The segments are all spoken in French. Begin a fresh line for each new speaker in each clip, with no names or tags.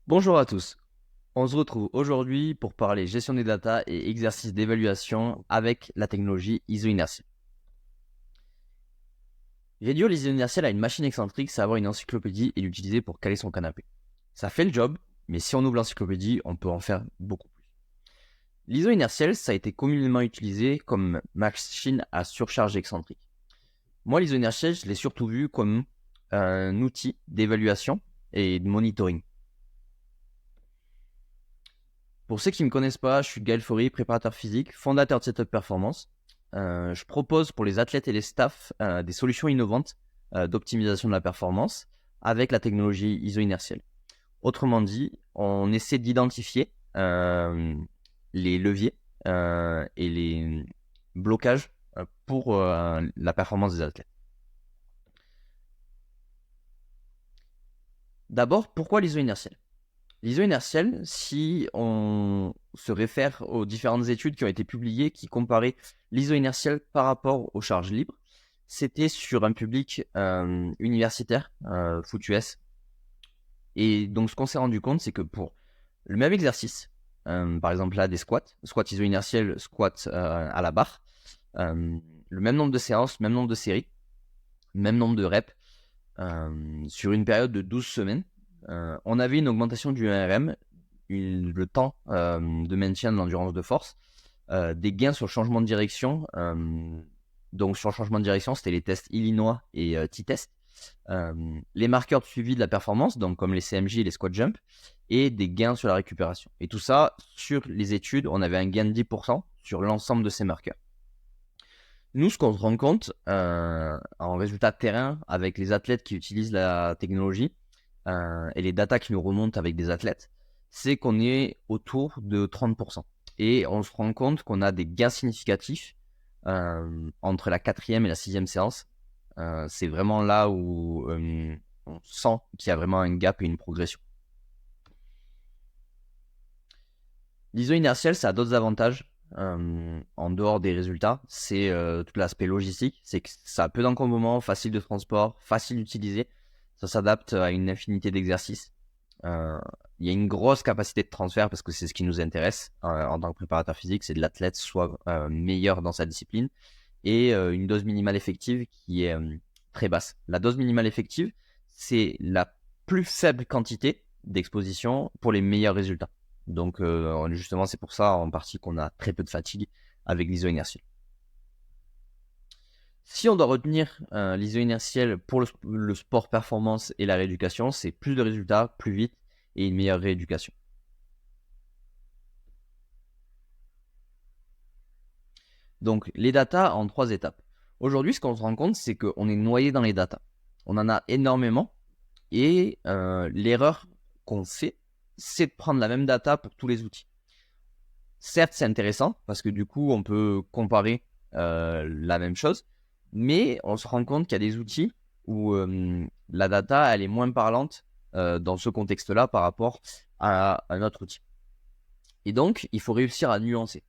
Bonjour à tous, on se retrouve aujourd'hui pour parler gestion des data et exercice d'évaluation avec la technologie ISO inertielle. Réduire l'ISO inertielle à une machine excentrique, c'est avoir une encyclopédie et l'utiliser pour caler son canapé. Ça fait le job, mais si on ouvre l'encyclopédie, on peut en faire beaucoup plus. L'ISO inertielle, ça a été communément utilisé comme machine à surcharge excentrique. Moi, l'ISO inertielle, je l'ai surtout vu comme un outil d'évaluation et de monitoring. Pour ceux qui ne me connaissent pas, je suis Gaël Faury, préparateur physique, fondateur de Setup Performance. Je propose pour les athlètes et les staffs des solutions innovantes d'optimisation de la performance avec la technologie ISO inertielle. Autrement dit, on essaie d'identifier les leviers et les blocages pour la performance des athlètes. D'abord, pourquoi l'ISO inertielle? L'ISO inertielle, si on se réfère aux différentes études qui ont été publiées qui comparaient l'ISO inertielle par rapport aux charges libres, c'était sur un public universitaire, foot US. Et donc, ce qu'on s'est rendu compte, c'est que pour le même exercice, par exemple là, des squats ISO inertielle, squat à la barre, le même nombre de séances, même nombre de séries, même nombre de reps, sur une période de 12 semaines, on avait une augmentation du RM, le temps de maintien de l'endurance de force, des gains sur le changement de direction. Donc sur le changement de direction, c'était les tests Illinois et T-test. Les marqueurs de suivi de la performance, donc comme les CMJ et les squat jump, et des gains sur la récupération. Et tout ça, sur les études, on avait un gain de 10% sur l'ensemble de ces marqueurs. Nous, ce qu'on se rend compte en résultat de terrain avec les athlètes qui utilisent la technologie et les datas qui nous remontent avec des athlètes, c'est qu'on est autour de 30%. Et on se rend compte qu'on a des gains significatifs entre la 4e et la 6e séance. C'est vraiment là où on sent qu'il y a vraiment un gap et une progression. L'ISO inertielle, ça a d'autres avantages. En dehors des résultats, c'est tout l'aspect logistique, c'est que ça a peu d'encombrement, facile de transport, facile d'utiliser, ça s'adapte à une infinité d'exercices. Il y a une grosse capacité de transfert parce que c'est ce qui nous intéresse en tant que préparateur physique, c'est de l'athlète soit meilleur dans sa discipline et une dose minimale effective qui est très basse. La dose minimale effective, c'est la plus faible quantité d'exposition pour les meilleurs résultats. Donc justement, c'est pour ça en partie qu'on a très peu de fatigue avec l'iso inertiel. Si on doit retenir l'iso inertiel pour le sport performance et la rééducation, c'est plus de résultats, plus vite et une meilleure rééducation. Donc les datas en 3 étapes. Aujourd'hui, ce qu'on se rend compte, c'est qu'on est noyé dans les datas. On en a énormément et l'erreur qu'on fait, c'est de prendre la même data pour tous les outils. Certes, c'est intéressant parce que du coup, on peut comparer la même chose, mais on se rend compte qu'il y a des outils où la data, elle est moins parlante dans ce contexte-là par rapport à un autre outil. Et donc, il faut réussir à nuancer.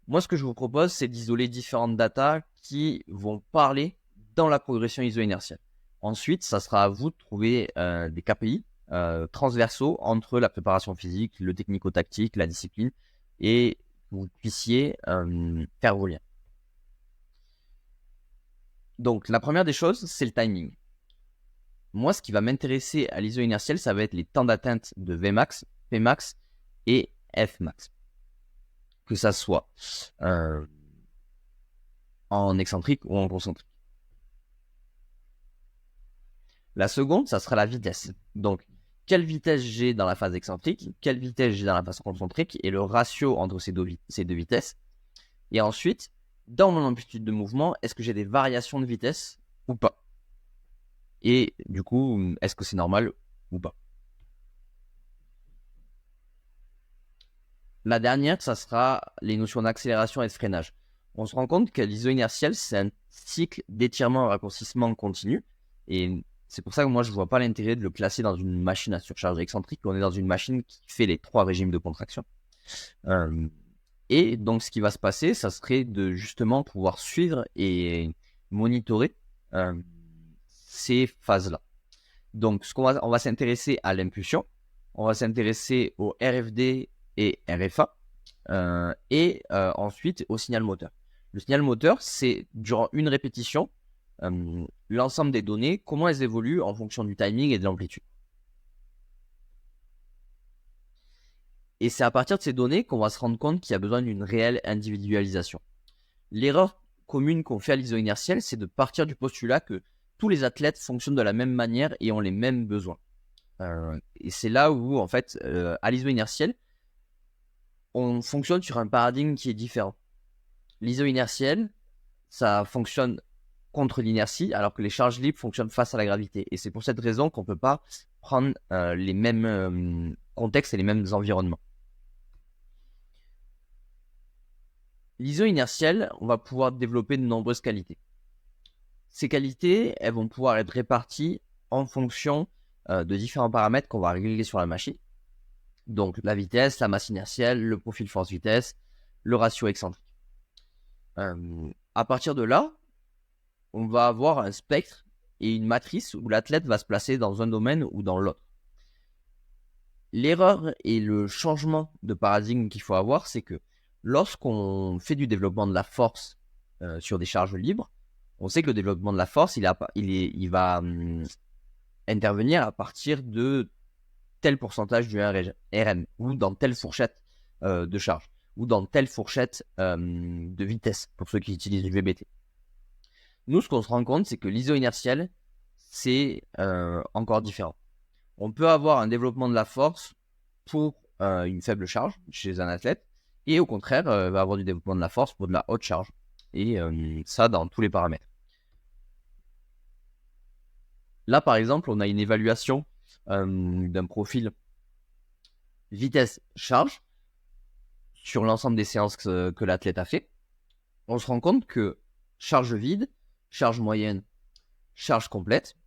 Moi, ce que je vous propose, c'est d'isoler différentes datas qui vont parler dans la progression ISO inertielle. Ensuite, ça sera à vous de trouver des KPI transversaux entre la préparation physique, le technico-tactique, la discipline, et que vous puissiez faire vos liens. Donc, la première des choses, c'est le timing. Moi, ce qui va m'intéresser à l'ISO inertielle, ça va être les temps d'atteinte de Vmax, Pmax et Fmax. Que ça soit en excentrique ou en concentrique. La seconde, ça sera la vitesse. Donc, quelle vitesse j'ai dans la phase excentrique, quelle vitesse j'ai dans la phase concentrique et le ratio entre ces deux vitesses. Et ensuite, dans mon amplitude de mouvement, est-ce que j'ai des variations de vitesse ou pas? Et du coup, est-ce que c'est normal ou pas? La dernière, ça sera les notions d'accélération et de freinage. On se rend compte que l'iso inertiel, c'est un cycle d'étirement et raccourcissement continu. Et c'est pour ça que moi, je ne vois pas l'intérêt de le classer dans une machine à surcharge excentrique. On est dans une machine qui fait les 3 régimes de contraction. Et donc, ce qui va se passer, ça serait de justement pouvoir suivre et monitorer ces phases-là. Donc, on va s'intéresser à l'impulsion, on va s'intéresser au RFD et RFA, et ensuite au signal moteur. Le signal moteur, c'est durant une répétition, l'ensemble des données, comment elles évoluent en fonction du timing et de l'amplitude. Et c'est à partir de ces données qu'on va se rendre compte qu'il y a besoin d'une réelle individualisation. L'erreur commune qu'on fait à l'iso inertiel, c'est de partir du postulat que tous les athlètes fonctionnent de la même manière et ont les mêmes besoins. Et c'est là où, en fait, à l'iso inertiel, on fonctionne sur un paradigme qui est différent. L'iso inertiel, ça fonctionne contre l'inertie, alors que les charges libres fonctionnent face à la gravité. Et c'est pour cette raison qu'on ne peut pas prendre les mêmes contextes et les mêmes environnements. L'iso inertiel, on va pouvoir développer de nombreuses qualités. Ces qualités, elles vont pouvoir être réparties en fonction de différents paramètres qu'on va régler sur la machine. Donc la vitesse, la masse inertielle, le profil force-vitesse, le ratio excentrique. À partir de là, on va avoir un spectre et une matrice où l'athlète va se placer dans un domaine ou dans l'autre. L'erreur et le changement de paradigme qu'il faut avoir, c'est que lorsqu'on fait du développement de la force sur des charges libres, on sait que le développement de la force, il va intervenir à partir de tel pourcentage du RM, ou dans telle fourchette de charge, ou dans telle fourchette de vitesse, pour ceux qui utilisent du VBT. Nous, ce qu'on se rend compte, c'est que l'iso inertiel, c'est encore différent. On peut avoir un développement de la force pour une faible charge chez un athlète, et au contraire, va avoir du développement de la force pour de la haute charge. Et ça, dans tous les paramètres. Là, par exemple, on a une évaluation d'un profil vitesse-charge sur l'ensemble des séances que l'athlète a fait. On se rend compte que charge vide, charge moyenne, charge complète,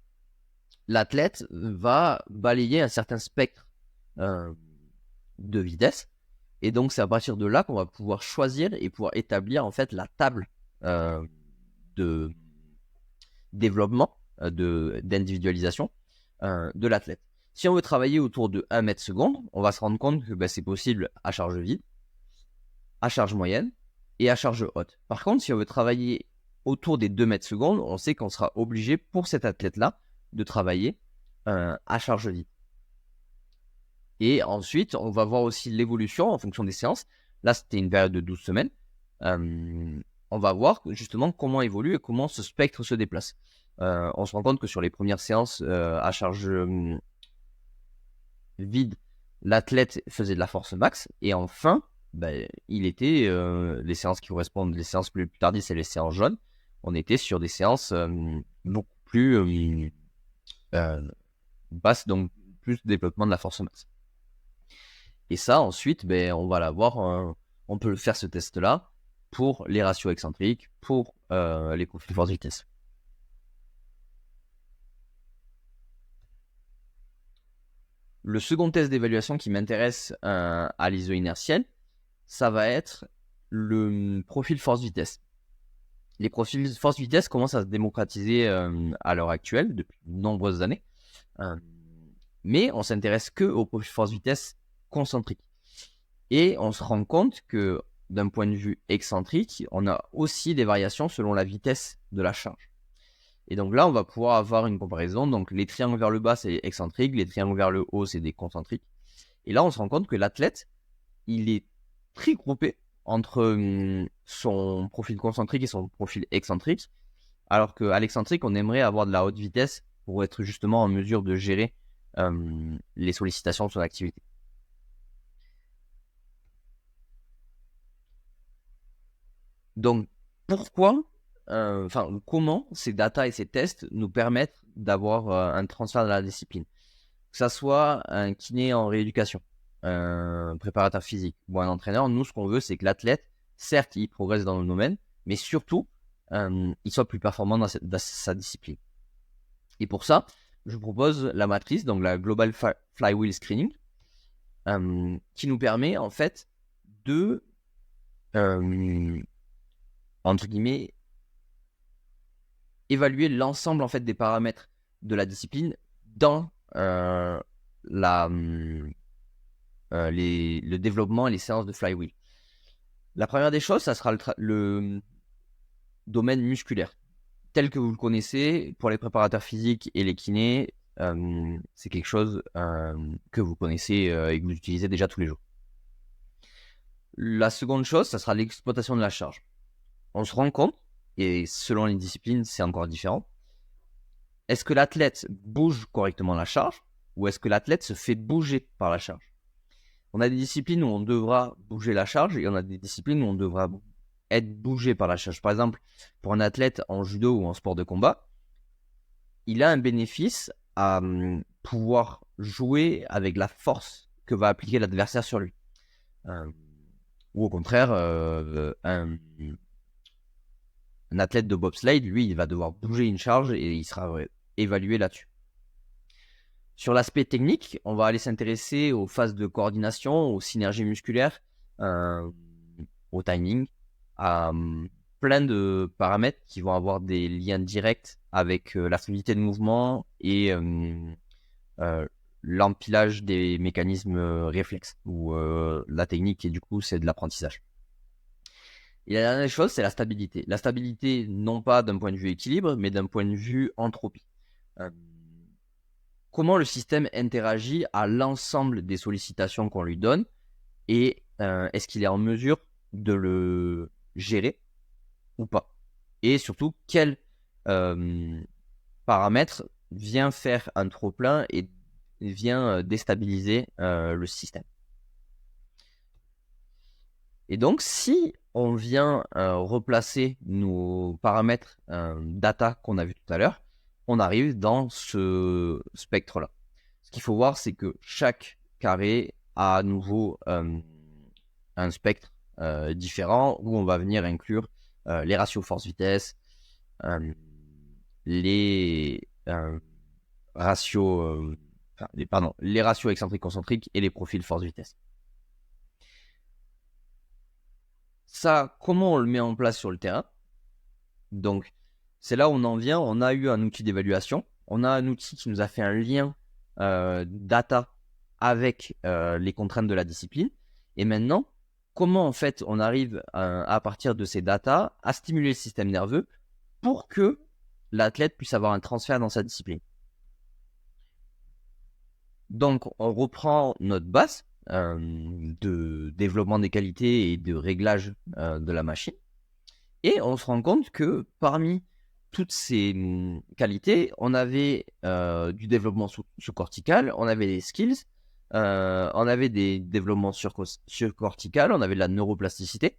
l'athlète va balayer un certain spectre de vitesse. Et donc, c'est à partir de là qu'on va pouvoir choisir et pouvoir établir en fait la table de développement, d'individualisation de l'athlète. Si on veut travailler autour de 1 mètre seconde, on va se rendre compte que c'est possible à charge vide, à charge moyenne et à charge haute. Par contre, si on veut travailler autour des 2 mètres secondes, on sait qu'on sera obligé pour cet athlète-là de travailler à charge vide. Et ensuite, on va voir aussi l'évolution en fonction des séances. Là, c'était une période de 12 semaines. On va voir justement comment évolue et comment ce spectre se déplace. On se rend compte que sur les premières séances à charge vide, l'athlète faisait de la force max. Et enfin, il était, les séances qui correspondent, les séances plus tardives, c'est les séances jaunes. On était sur des séances beaucoup plus basses, donc plus de développement de la force max. Et ça, ensuite, on va l'avoir, on peut faire ce test-là pour les ratios excentriques, pour les profils force-vitesse. Le second test d'évaluation qui m'intéresse à l'iso inertiel, ça va être le profil force-vitesse. Les profils force-vitesse commencent à se démocratiser à l'heure actuelle, depuis de nombreuses années. Mais on s'intéresse que au profil force-vitesse concentrique. Et on se rend compte que d'un point de vue excentrique, on a aussi des variations selon la vitesse de la charge. Et donc là, on va pouvoir avoir une comparaison. Donc les triangles vers le bas, c'est excentrique, les triangles vers le haut, c'est des concentriques. Et là, on se rend compte que l'athlète, il est très groupé entre son profil concentrique et son profil excentrique. Alors qu'à l'excentrique, on aimerait avoir de la haute vitesse pour être justement en mesure de gérer les sollicitations de son activité. Donc, comment ces data et ces tests nous permettent d'avoir un transfert de la discipline? Que ça soit un kiné en rééducation, un préparateur physique ou un entraîneur, nous, ce qu'on veut, c'est que l'athlète, certes, il progresse dans le domaine, mais surtout, il soit plus performant dans sa discipline. Et pour ça, je propose la matrice, donc la Global Flywheel Screening, qui nous permet, en fait, de entre guillemets, évaluer l'ensemble en fait des paramètres de la discipline dans la le développement et les séances de flywheel. La première des choses, ça sera le domaine musculaire. Tel que vous le connaissez, pour les préparateurs physiques et les kinés, c'est quelque chose que vous connaissez et que vous utilisez déjà tous les jours. La seconde chose, ça sera l'exploitation de la charge. On se rend compte, et selon les disciplines, c'est encore différent. Est-ce que l'athlète bouge correctement la charge ou est-ce que l'athlète se fait bouger par la charge? On a des disciplines où on devra bouger la charge et on a des disciplines où on devra être bougé par la charge. Par exemple, pour un athlète en judo ou en sport de combat, il a un bénéfice à pouvoir jouer avec la force que va appliquer l'adversaire sur lui. Ou au contraire, un athlète de bobsleigh, lui, il va devoir bouger une charge et il sera évalué là-dessus. Sur l'aspect technique, on va aller s'intéresser aux phases de coordination, aux synergies musculaires, au timing, à plein de paramètres qui vont avoir des liens directs avec la fluidité de mouvement et l'empilage des mécanismes réflexes, où la technique, et du coup, c'est de l'apprentissage. Et la dernière chose, c'est la stabilité. La stabilité, non pas d'un point de vue équilibre, mais d'un point de vue entropie. Comment le système interagit à l'ensemble des sollicitations qu'on lui donne et est-ce qu'il est en mesure de le gérer ou pas? Et surtout, quel paramètre vient faire un trop-plein et vient déstabiliser le système? Et donc, si on vient replacer nos paramètres data qu'on a vu tout à l'heure, on arrive dans ce spectre-là. Ce qu'il faut voir, c'est que chaque carré a à nouveau un spectre différent où on va venir inclure les ratios force-vitesse, les ratios les ratios excentriques-concentriques et les profils force-vitesse. Ça, comment on le met en place sur le terrain? Donc, c'est là où on en vient. On a eu un outil d'évaluation. On a un outil qui nous a fait un lien data avec les contraintes de la discipline. Et maintenant, comment en fait on arrive à partir de ces data à stimuler le système nerveux pour que l'athlète puisse avoir un transfert dans sa discipline? Donc, on reprend notre base de développement des qualités et de réglage de la machine. Et on se rend compte que parmi toutes ces qualités, on avait du développement sous-cortical, on avait des skills, on avait des développements sur-cortical, on avait de la neuroplasticité.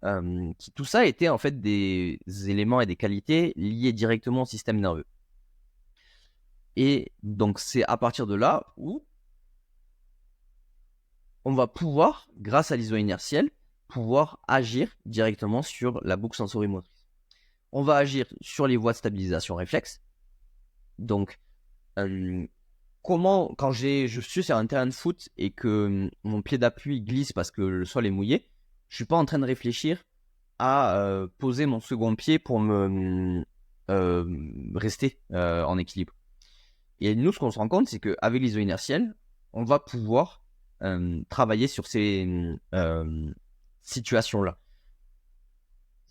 Tout ça était en fait des éléments et des qualités liés directement au système nerveux. Et donc c'est à partir de là où on va pouvoir, grâce à l'iso inertiel, pouvoir agir directement sur la boucle sensorimotrice. On va agir sur les voies de stabilisation réflexe. Donc, quand je suis sur un terrain de foot et que mon pied d'appui glisse parce que le sol est mouillé, je suis pas en train de réfléchir à poser mon second pied pour me rester en équilibre. Et nous, ce qu'on se rend compte, c'est qu'avec l'iso inertiel, on va pouvoir travailler sur ces situations-là.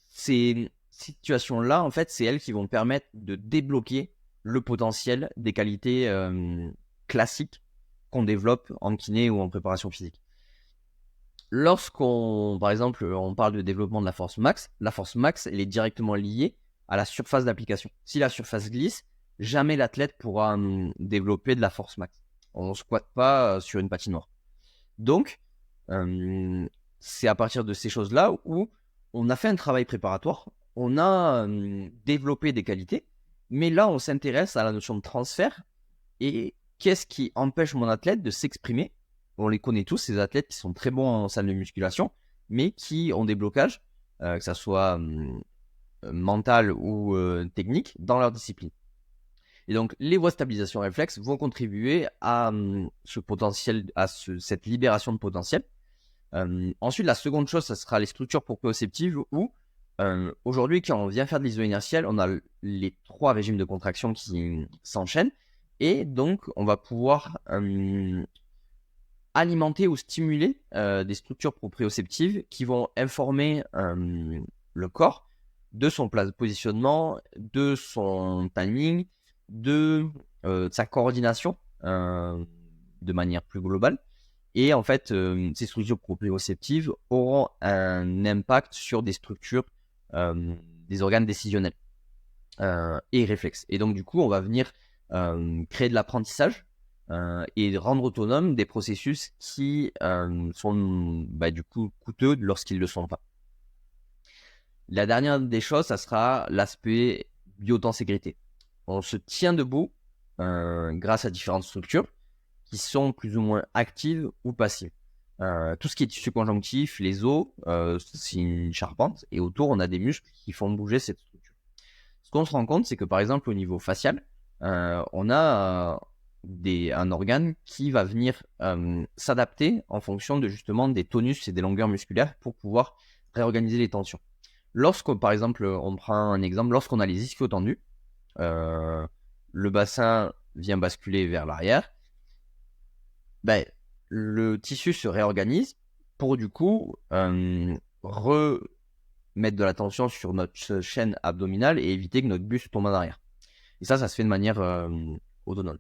Ces situations-là, en fait, c'est elles qui vont permettre de débloquer le potentiel des qualités classiques qu'on développe en kiné ou en préparation physique. Lorsqu'on, par exemple, on parle de développement de la force max, elle est directement liée à la surface d'application. Si la surface glisse, jamais l'athlète pourra développer de la force max. On ne squatte pas sur une patinoire. Donc, c'est à partir de ces choses-là où on a fait un travail préparatoire, on a développé des qualités, mais là, on s'intéresse à la notion de transfert et qu'est-ce qui empêche mon athlète de s'exprimer. On les connaît tous, ces athlètes qui sont très bons en salle de musculation, mais qui ont des blocages, que ce soit mental ou technique, dans leur discipline. Et donc, les voies de stabilisation réflexe vont contribuer à ce potentiel, à cette libération de potentiel. Ensuite, la seconde chose, ça sera les structures proprioceptives où aujourd'hui, quand on vient faire de l'iso inertiel, on a les 3 régimes de contraction qui s'enchaînent et donc on va pouvoir alimenter ou stimuler des structures proprioceptives qui vont informer le corps de son positionnement, de son timing, de sa coordination de manière plus globale. Et en fait, ces structures proprioceptives auront un impact sur des structures, des organes décisionnels et réflexes. Et donc, du coup, on va venir créer de l'apprentissage et rendre autonome des processus qui sont du coup coûteux lorsqu'ils ne le sont pas. La dernière des choses, ça sera l'aspect biotenségrité. On se tient debout grâce à différentes structures qui sont plus ou moins actives ou passives. Tout ce qui est tissu conjonctif, les os, c'est une charpente, et autour, on a des muscles qui font bouger cette structure. Ce qu'on se rend compte, c'est que par exemple, au niveau facial, on a un organe qui va venir s'adapter en fonction de justement des tonus et des longueurs musculaires pour pouvoir réorganiser les tensions. Par exemple, on prend un exemple, lorsqu'on a les ischios tendus, le bassin vient basculer vers l'arrière, le tissu se réorganise pour du coup remettre de la tension sur notre chaîne abdominale et éviter que notre buste tombe en arrière. Et ça se fait de manière autonome.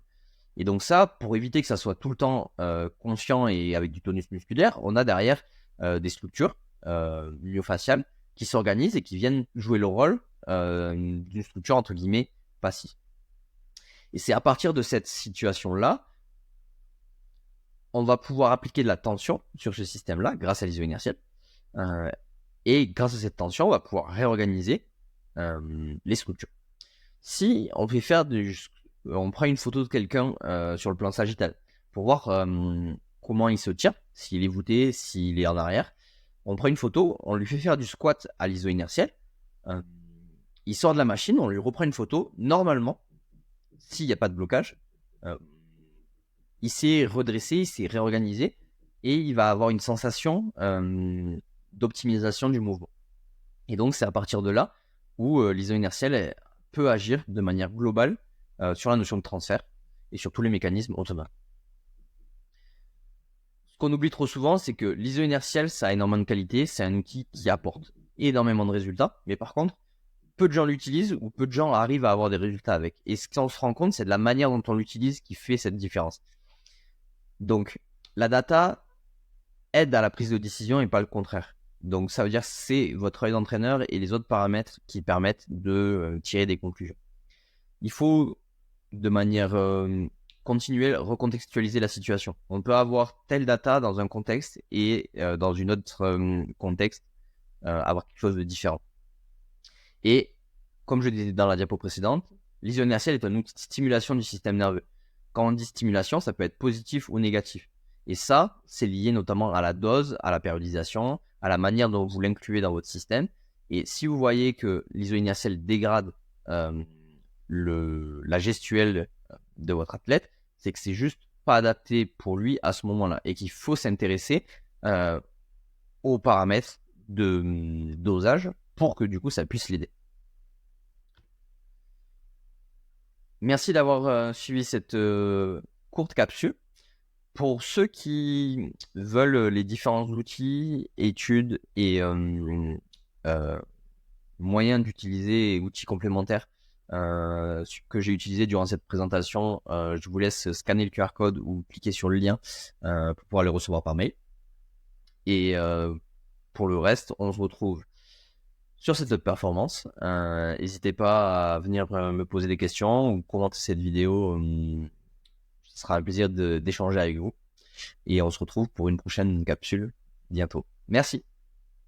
Et donc ça, pour éviter que ça soit tout le temps conscient et avec du tonus musculaire, on a derrière des structures myofaciales qui s'organisent et qui viennent jouer le rôle d'une structure entre guillemets passive. Et c'est à partir de cette situation-là, on va pouvoir appliquer de la tension sur ce système-là grâce à l'iso inertiel. Et grâce à cette tension, on va pouvoir réorganiser les structures. Si on fait on prend une photo de quelqu'un sur le plan sagittal pour voir comment il se tient, s'il est voûté, s'il est en arrière. On prend une photo, on lui fait faire du squat à l'iso inertiel. Il sort de la machine, on lui reprend une photo. Normalement, s'il n'y a pas de blocage, il s'est redressé, il s'est réorganisé et il va avoir une sensation d'optimisation du mouvement. Et donc, c'est à partir de là où l'iso inertiel peut agir de manière globale sur la notion de transfert et sur tous les mécanismes autonomes. Ce qu'on oublie trop souvent, c'est que l'iso inertiel, ça a énormément de qualité, c'est un outil qui apporte énormément de résultats, mais par contre, peu de gens l'utilisent ou peu de gens arrivent à avoir des résultats avec. Et ce qu'on se rend compte, c'est de la manière dont on l'utilise qui fait cette différence. Donc, la data aide à la prise de décision et pas le contraire. Donc, ça veut dire que c'est votre œil d'entraîneur et les autres paramètres qui permettent de tirer des conclusions. Il faut, de manière continuelle, recontextualiser la situation. On peut avoir telle data dans un contexte et dans une autre contexte, avoir quelque chose de différent. Et, comme je disais dans la diapo précédente, l'iso inertiel est un outil de stimulation du système nerveux. Quand on dit stimulation, ça peut être positif ou négatif. Et ça, c'est lié notamment à la dose, à la périodisation, à la manière dont vous l'incluez dans votre système. Et si vous voyez que l'iso inertiel dégrade la gestuelle de votre athlète, c'est que c'est juste pas adapté pour lui à ce moment-là et qu'il faut s'intéresser aux paramètres de dosage pour que du coup ça puisse l'aider. Merci d'avoir suivi cette courte capsule. Pour ceux qui veulent les différents outils, études et moyens d'utiliser, outils complémentaires que j'ai utilisés durant cette présentation, je vous laisse scanner le QR code ou cliquer sur le lien pour pouvoir les recevoir par mail. Et pour le reste, on se retrouve sur cette performance. N'hésitez pas à venir me poser des questions ou commenter cette vidéo. Ce sera un plaisir d'échanger avec vous. Et on se retrouve pour une prochaine capsule bientôt. Merci.